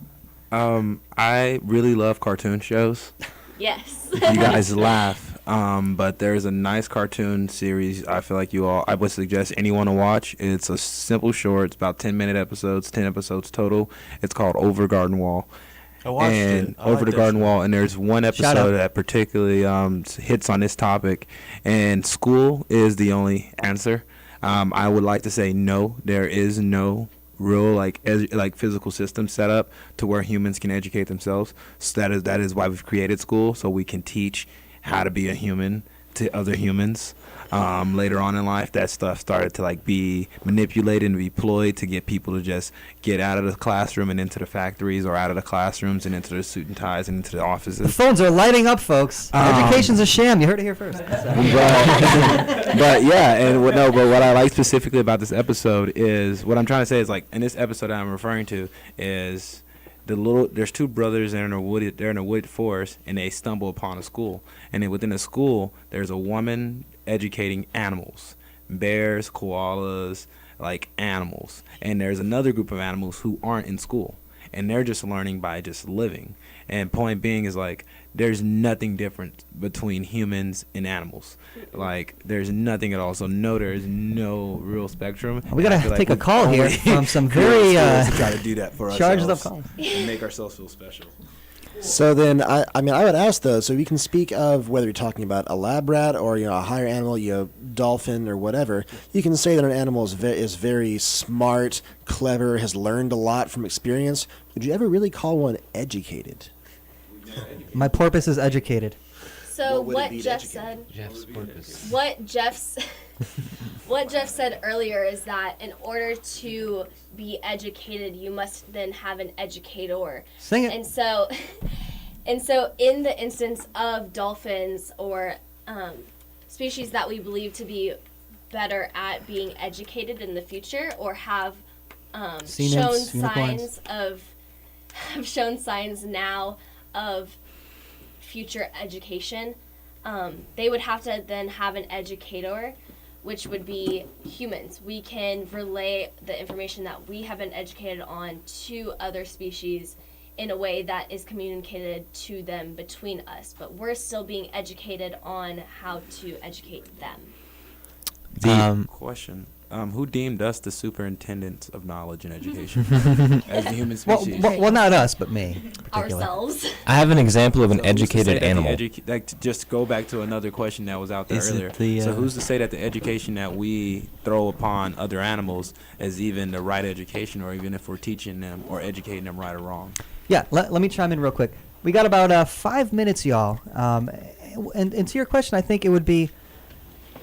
I really love cartoon shows. Yes. You guys laugh, but there's a nice cartoon series I feel like I would suggest anyone to watch. It's a simple short. It's about 10-minute episodes, 10 episodes total. It's called Over Garden Wall. I watched and it. I Over like the that Garden show. Wall, and there's one Shout episode out. that particularly hits on this topic, and school is the only answer. I would like to say no, there is no real like physical system set up to where humans can educate themselves. So that is why we've created school, so we can teach how to be a human to other humans. Later on in life, that stuff started to like be manipulated and deployed to get people to just get out of the classroom and into the factories, or out of the classrooms and into the suit and ties and into the The offices. phones are lighting up, folks. Education's a sham. You heard it here first. But yeah, and what I like specifically about this episode is what I'm trying to say is, like, in this episode I'm referring to is there's two brothers they're in a wooded forest, and they stumble upon a school, and then within the school there's a woman educating animals, bears, koalas, like animals, and there's another group of animals who aren't in school, and they're just learning by just living. And point being is, like, there's nothing different between humans and animals. Like, there's nothing at all. So no, there is no real spectrum. We gotta I feel like take a we've call here only from some created very schools to try to do that for charged up ourselves calls. and make ourselves feel special. So then, I would ask though. So we can speak of whether you're talking about a lab rat or a higher animal, dolphin or whatever. You can say that an animal is very smart, clever, has learned a lot from experience. Would you ever really call one educated? My porpoise is educated. So What would it what be to Jeff educate? said, Jeff's purpose. what Jeff said earlier is that in order to be educated, you must then have an educator. Sing it. And so in the instance of dolphins or species that we believe to be better at being educated in the future, or have Sea shown nymphs, unicorns. have shown signs now of future education, they would have to then have an educator, which would be humans. We can relay the information that we have been educated on to other species in a way that is communicated to them between us, but we're still being educated on how to educate them. Question. Who deemed us the superintendents of knowledge and education as the human Well, species? well, not us, but me. particularly. Ourselves. I have an example of an So who's to say educated that the animal. to just go back to another question that was out there Is it earlier. the, So who's to say that the education that we throw upon other animals is even the right education, or even if we're teaching them or educating them right or wrong? Yeah, let me chime in real quick. We got about 5 minutes, y'all. And to your question, I think it would be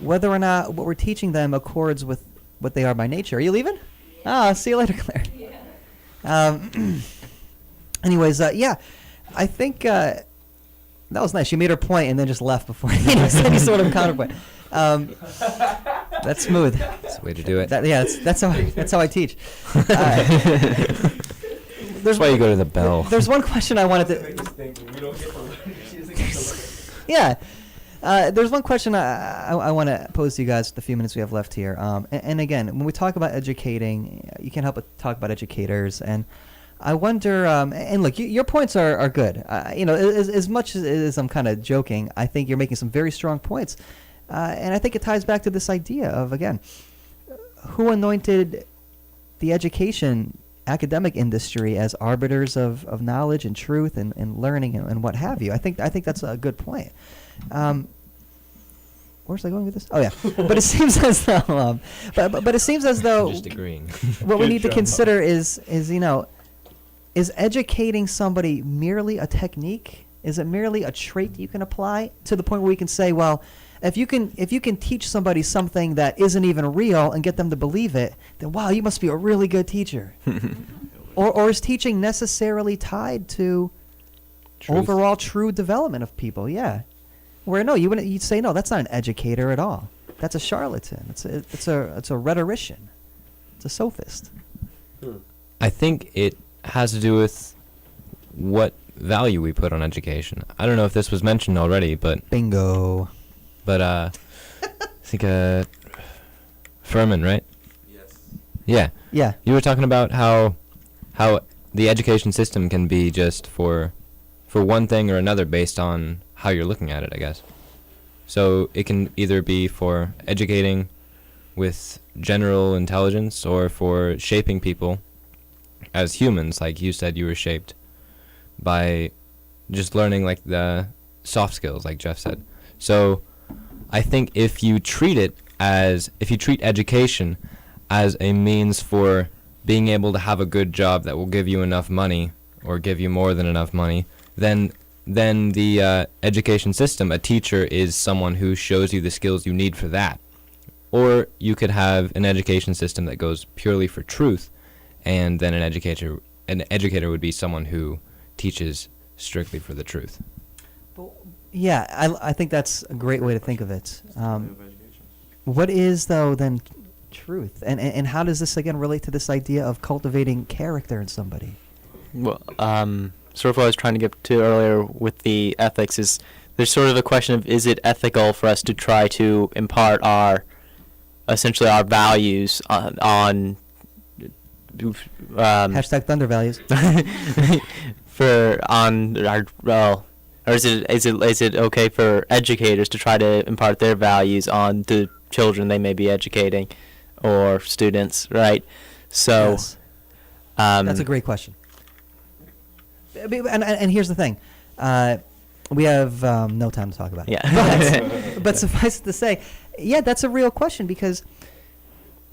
whether or not what we're teaching them accords with what they are by nature. Are you leaving? See you later, Claire. Yeah. Anyways, yeah, I think that was nice. She made her point and then just left before any sort of counterpoint. That's smooth. That's the way to do it. That's how I teach. That's why you go to the bell. There's one question I wanted to. Yeah. There's one question I want to pose to you guys with the few minutes we have left here. And again, when we talk about educating, you can't help but talk about educators. And I wonder, and look, your points are good. As much as I'm kind of joking, I think you're making some very strong points. And I think it ties back to this idea of, again, who anointed the academic industry as arbiters of knowledge and truth and learning and what have you. I think that's a good point. where's I going with this? Oh yeah, but it seems as though, but it seems as though Just agreeing. what we Good need to job. consider is is educating somebody merely a technique? Is it merely a trait you can apply to the point where we can say, well, if you can teach somebody something that isn't even real and get them to believe it, then wow, you must be a really good teacher. Or is teaching necessarily tied to Truth. overall true development of people? Yeah. Where no, you'd say no, that's not an educator at all. That's a charlatan. It's a rhetorician. It's a sophist. I think it has to do with what value we put on education. I don't know if this was mentioned already, but Bingo. I think Furman, right? Yes. Yeah. Yeah. You were talking about how the education system can be just for one thing or another based on how you're looking at it, I guess. So it can either be for educating with general intelligence or for shaping people as humans, like you said you were shaped by just learning like the soft skills, like Jeff said. So I think if you treat education as a means for being able to have a good job that will give you enough money or give you more than enough money, then the education system, a teacher is someone who shows you the skills you need for that. Or you could have an education system that goes purely for truth, and then an educator would be someone who teaches strictly for the truth. Yeah, I think that's a great way to think of it. What is, though, then truth? And how does this, again, relate to this idea of cultivating character in somebody? Well, sort of what I was trying to get to earlier with the ethics is there's sort of a question of, is it ethical for us to try to impart essentially our values on Hashtag Thunder Values. or is it okay for educators to try to impart their values on the children they may be educating or students, right? So, Yes. That's a great question. And here's the thing. We have no time to talk about it. Yeah. But suffice it to say, yeah, that's a real question because,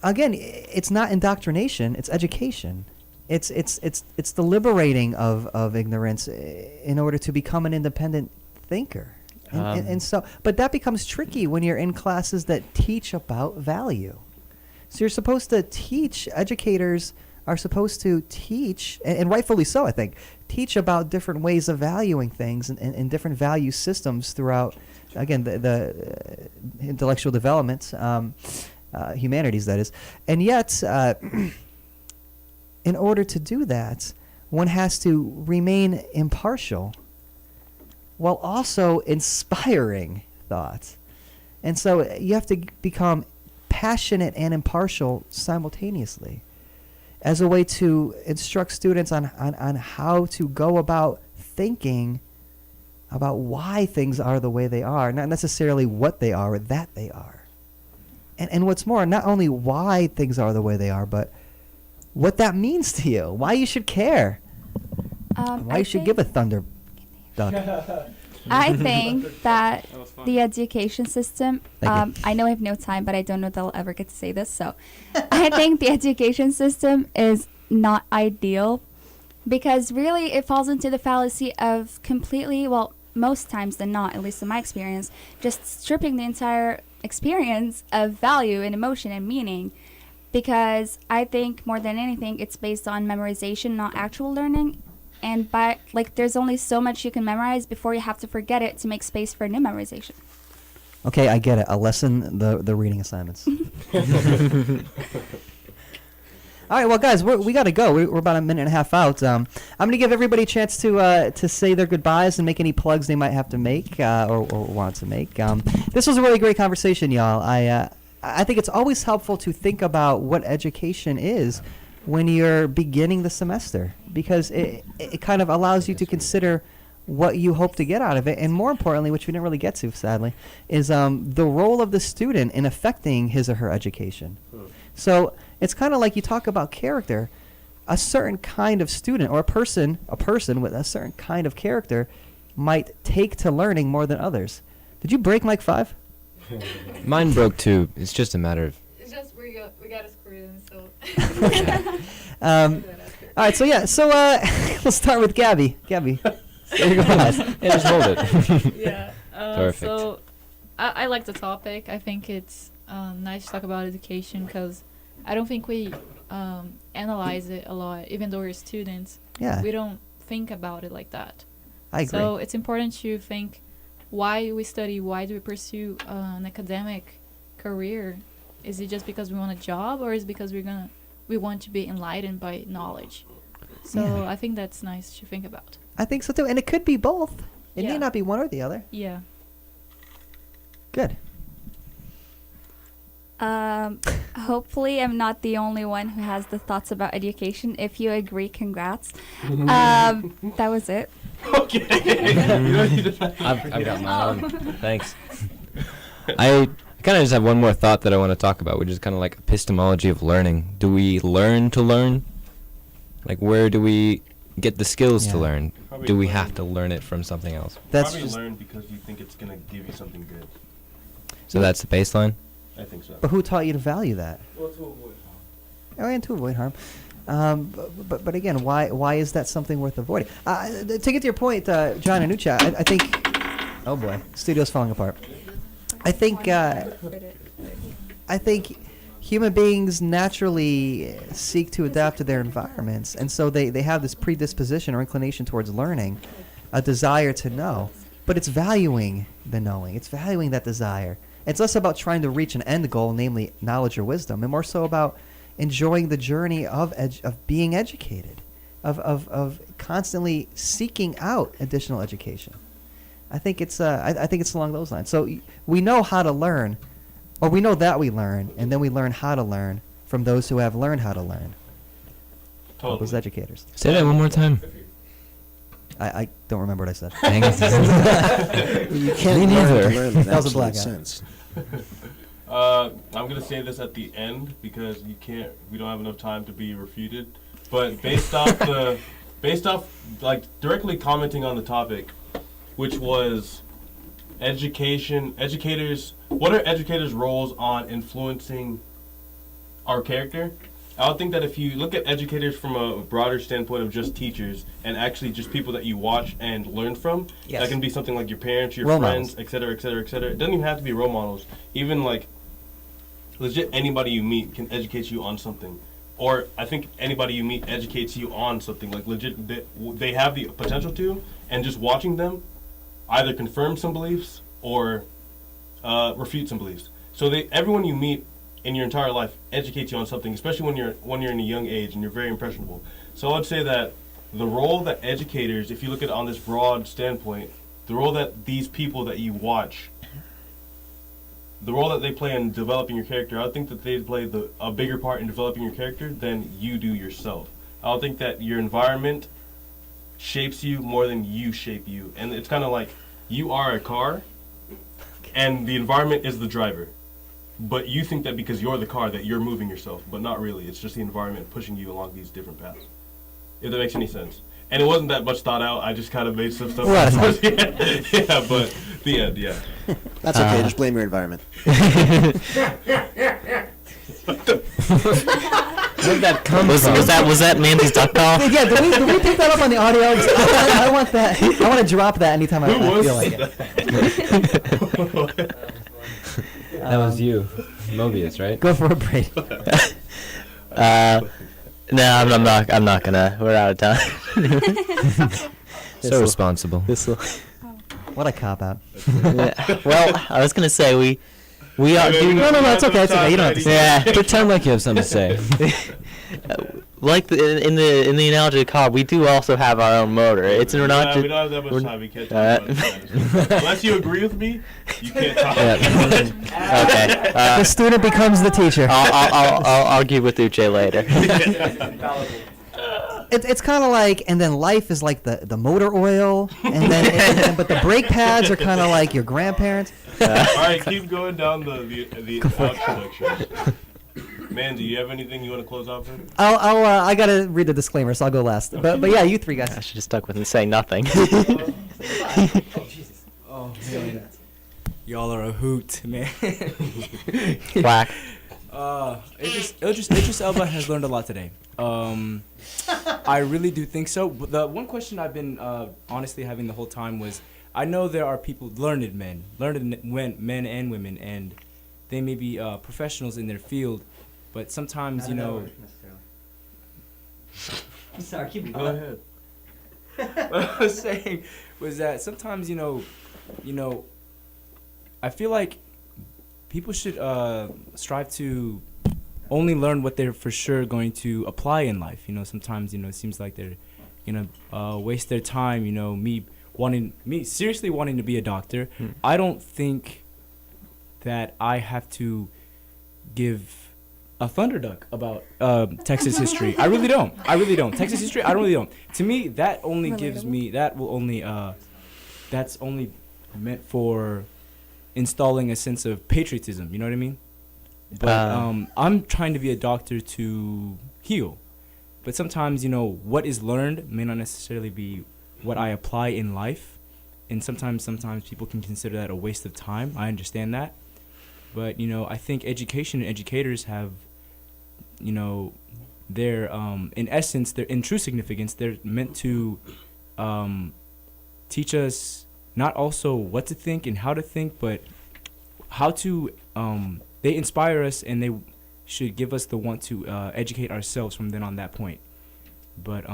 again, it's not indoctrination, it's education. It's the liberating of ignorance in order to become an independent thinker. And so, but that becomes tricky when you're in classes that teach about value. So you're supposed to teach, educators are supposed to teach, and rightfully so, I think, teach about different ways of valuing things and different value systems throughout, again, the intellectual development, humanities, that is. And yet, in order to do that, one has to remain impartial while also inspiring thought. And so you have to become passionate and impartial simultaneously as a way to instruct students on how to go about thinking about why things are the way they are, not necessarily what they are or that they are. And what's more, not only why things are the way they are, but what that means to you, why you should care, why you should give a thunder duck. I think that the education system, Thank you. I know I have no time, but I don't know if I'll ever get to say this. So I think the education system is not ideal because really it falls into the fallacy of completely, well, most times than not, at least in my experience, just stripping the entire experience of value and emotion and meaning. Because I think more than anything, it's based on memorization, not actual learning. And there's only so much you can memorize before you have to forget it to make space for new memorization. Okay, I get it. I'll lessen the reading assignments. All right, well, guys, we got to go. We're about a minute and a half out. I'm going to give everybody a chance to say their goodbyes and make any plugs they might have to make or want to make. This was a really great conversation, y'all. I think it's always helpful to think about what education is when you're beginning the semester because it kind of allows you to consider what you hope to get out of it. And more importantly, which we didn't really get to, sadly, is the role of the student in affecting his or her education. So it's kind of like you talk about character. A certain kind of student or a person with a certain kind of character might take to learning more than others. Did you break Mike 5? Mine broke too. It's just a matter of. It's just we got to screw in, so. All right, so yeah, so we'll start with Gabby. Gabby, there you go. Yeah, just hold it. Yeah. Perfect. So, I like the topic. I think it's nice to talk about education because I don't think we analyze it a lot, even though we're students. Yeah, We don't think about it like that. I agree. So it's important to think why we study, why do we pursue an academic career? Is it just because we want a job, or is it because we want to be enlightened by knowledge? So Yeah. I think that's nice to think about. I think so too, and it could be both. It Yeah. need not be one or the other. Yeah. Good. Hopefully, I'm not the only one who has the thoughts about education. If you agree, congrats. That was it. Okay. I've got my own. Thanks. I kind of just have one more thought that I want to talk about, which is kind of like epistemology of learning. Do we learn to learn? Like, where do we get the skills to Yeah. learn? Probably Do we learn. have to learn it from something else? That's Probably just. learn because you think it's gonna give you something good. So that's the baseline. I think so. But who taught you to value that? Well, to avoid Oh, and to avoid harm. But again, why is that something worth avoiding? To get to your point, John and Ucha, I think. Oh boy, studio's falling apart. I think human beings naturally seek to adapt to their environments, and so they have this predisposition or inclination towards learning, a desire to know. But it's valuing the knowing. It's valuing that desire. It's less about trying to reach an end goal, namely knowledge or wisdom, and more so about enjoying the journey of being educated, of constantly seeking out additional education. I think it's I think it's along those lines. So we know how to learn, or we know that we learn, and then we learn how to learn from those who have learned how to learn. Totally. Those educators. Say that one more time. I don't remember what I said. Dang it. You can't Me learn neither. to learn in That was a absolute blackout. sense. I'm gonna say this at the end because we don't have enough time to be refuted. But based off like directly commenting on the topic, which was educators, what are educators' roles on influencing our character? I would think that if you look at educators from a broader standpoint of just teachers and actually just people that you watch and learn from, Yes. that can be something like your parents, your Role friends, models. et cetera, et cetera, et cetera. It doesn't even have to be role models. Even like legit anybody you meet can educate you on something. Or I think anybody you meet educates you on something. Like legit, they have the potential to, and just watching them either confirm some beliefs or refute some beliefs. So everyone you meet in your entire life educates you on something, especially when you're in a young age and you're very impressionable. So I'd say that the role that educators, if you look at it on this broad standpoint, the role that these people that you watch, the role that they play in developing your character, I think that they play a bigger part in developing your character than you do yourself. I think that your environment shapes you more than you shape you. And it's kind of like you are a car and the environment is the driver. But you think that because you're the car that you're moving yourself, but not really. It's just the environment pushing you along these different paths. If that makes any sense. And it wasn't that much thought out. I just kind of made some stuff We're out of up. Yeah, but the end, yeah. That's okay. Just blame your environment. Where'd that come Was from? that Mandy's duck call? Yeah, do we pick that up on the audio? I want that. I want to drop that anytime I Who was feel like it. That was you, Mobius, right? Go for a break. No, I'm not gonna. We're out of time. So responsible. This'll. What a cop out. Yeah. Well, I was gonna say we are. No, it's okay. It's okay. You don't have to say. Yeah. Pretend like you have something to say. Like in the analogy of the car, we do also have our own motor. It's we're not. we don't have that much we're- time. We can't talk about that. Unless you agree with me, you can't talk. Okay. The student becomes the teacher. I'll argue with Uche later. It's kind of like, and then life is like the motor oil, and then but the brake pads are kind of like your grandparents. All right, keep going down the introduction. Man, do you have anything you want to close off with? I gotta read the disclaimer, so I'll go last. But yeah, you three I guys. should have stuck with and say nothing. Oh, man. Y'all are a hoot, man. Whack. Idris Elba has learned a lot today. I really do think so. But the one question I've been honestly having the whole time was, I know there are people, learned men and women, and they may be professionals in their field, but sometimes, you know. I'm sorry, keep Go ahead. What I was saying was that sometimes, you know, I feel like people should strive to only learn what they're for sure going to apply in life. You know, sometimes, you know, it seems like they're gonna waste their time. You know, me seriously wanting to be a doctor. I don't think that I have to give a thunderduck about Texas history. I really don't. Texas history, I really don't. To me, that only gives me, that's only meant for installing a sense of patriotism, you know what I mean? But I'm trying to be a doctor to heal. But sometimes, you know, what is learned may not necessarily be what I apply in life. And sometimes people can consider that a waste of time. I understand that. But, you know, I think education and educators have, you know, they're, in essence, they're in true significance, they're meant to teach us not also what to think and how to think, but how to, they inspire us, and they should give us the want to educate ourselves from then on that point. But,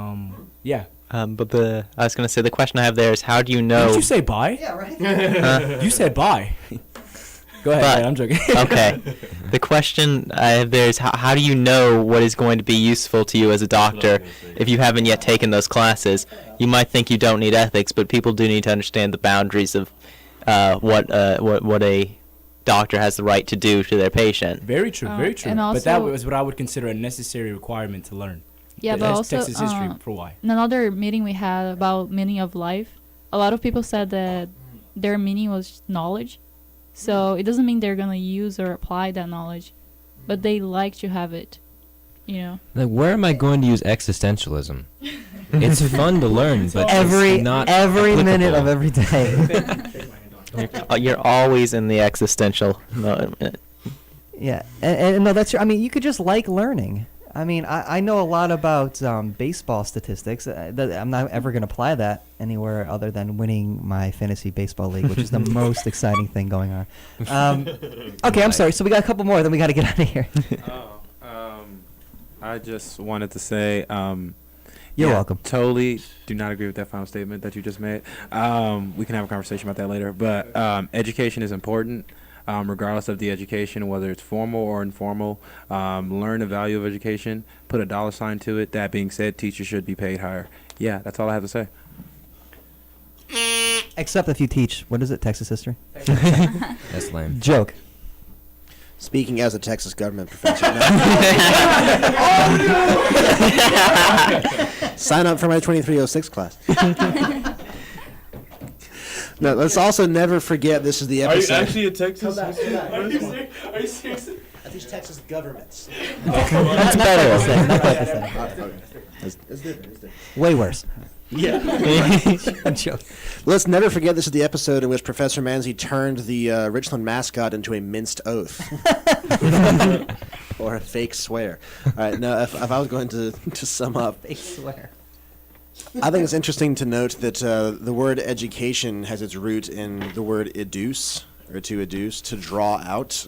yeah. But I was gonna say, the question I have there is, how do you know? Did you say bye? Yeah, right. You said bye. Go ahead. But- I'm joking. Okay. The question I have there is, how do you know what is going to be useful to you as a doctor if you haven't yet taken those classes? You might think you don't need ethics, but people do need to understand the boundaries of what a doctor has the right to do to their patient. Very true, very true. And But that also- was what I would consider a necessary requirement to learn. Yeah, but also Texas history for why. in another meeting we had about meaning of life, a lot of people said that their meaning was knowledge. So it doesn't mean they're gonna use or apply that knowledge, but they like to have it, you know. Like, where am I going to use existentialism? It's fun to learn, but every it's not minute of applicable. every day. You're always in the existential. Yeah, and no, that's true. I mean, you could just like learning. I mean, I know a lot about baseball statistics. I'm not ever going to apply that anywhere other than winning my fantasy baseball league, which is the most exciting thing going on. Okay, I'm sorry. So we got a couple more, then we got to get out of here. I just wanted to say, You're welcome. Totally do not agree with that final statement that you just made. We can have a conversation about that later. But education is important, regardless of the education, whether it's formal or informal. Learn the value of education. Put a dollar sign to it. That being said, teachers should be paid higher. Yeah, that's all I have to say. Except if you teach, what is it, Texas history? That's lame. Joke. Speaking as a Texas government professor. Sign up for my 2306 class. No, let's also never forget this is the Are you episode. actually a Texas? Are you serious? I teach Texas governments. That's better. Not quite the same. It's different. It's different. Way worse. Yeah. I'm joking. Let's never forget this is the episode in which Professor Manzi turned the Richland mascot into a minced oath. Or a fake swear. All right, now if I was going to sum up, Fake swear. I think it's interesting to note that the word education has its root in the word educe, or to educe, to draw out.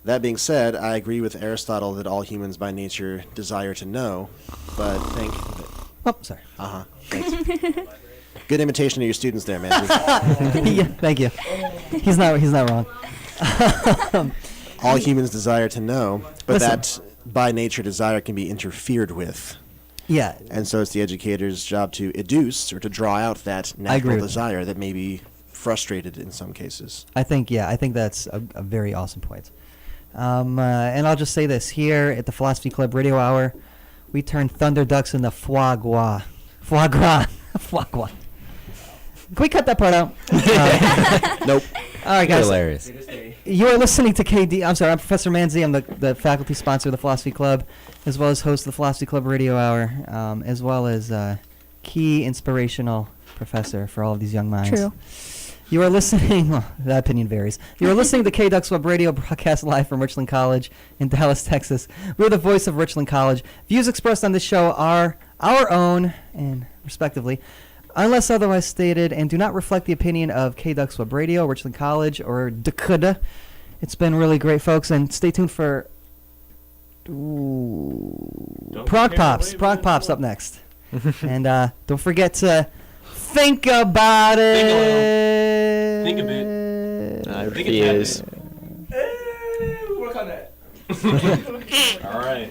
That being said, I agree with Aristotle that all humans by nature desire to know, but think that... Oh, sorry. Thanks. Good imitation of your students there, man. Yeah, thank you. He's not wrong. All humans desire to know, but Listen. that by nature desire can be interfered with. Yeah. And so it's the educator's job to educe, or to draw out that agree natural with desire that may be frustrated in some cases. I think that's a very awesome point. And I'll just say this, here at the Philosophy Club Radio Hour, we turn thunder ducks into foie gras. Foie gras. Foie gras. Can we cut that part out? Nope. All right, guys. Hilarious. You are listening to KD. I'm sorry, I'm Professor Manzi. I'm the faculty sponsor of the Philosophy Club, as well as host of the Philosophy Club Radio Hour, as well as key inspirational professor for all of these young minds. True. You are listening. Well, that opinion varies. You are listening to KDUX Web Radio, broadcast live from Richland College in Dallas, Texas. We're the voice of Richland College. Views expressed on this show are our own, and respectively, unless otherwise stated, and do not reflect the opinion of KDUX Web Radio, Richland College, or Dakota. It's been really great, folks, and stay tuned for Prog Pops. Prog Pops up next. And don't forget to think about it. Think a bit. I Think it refuse. Work on that. All right.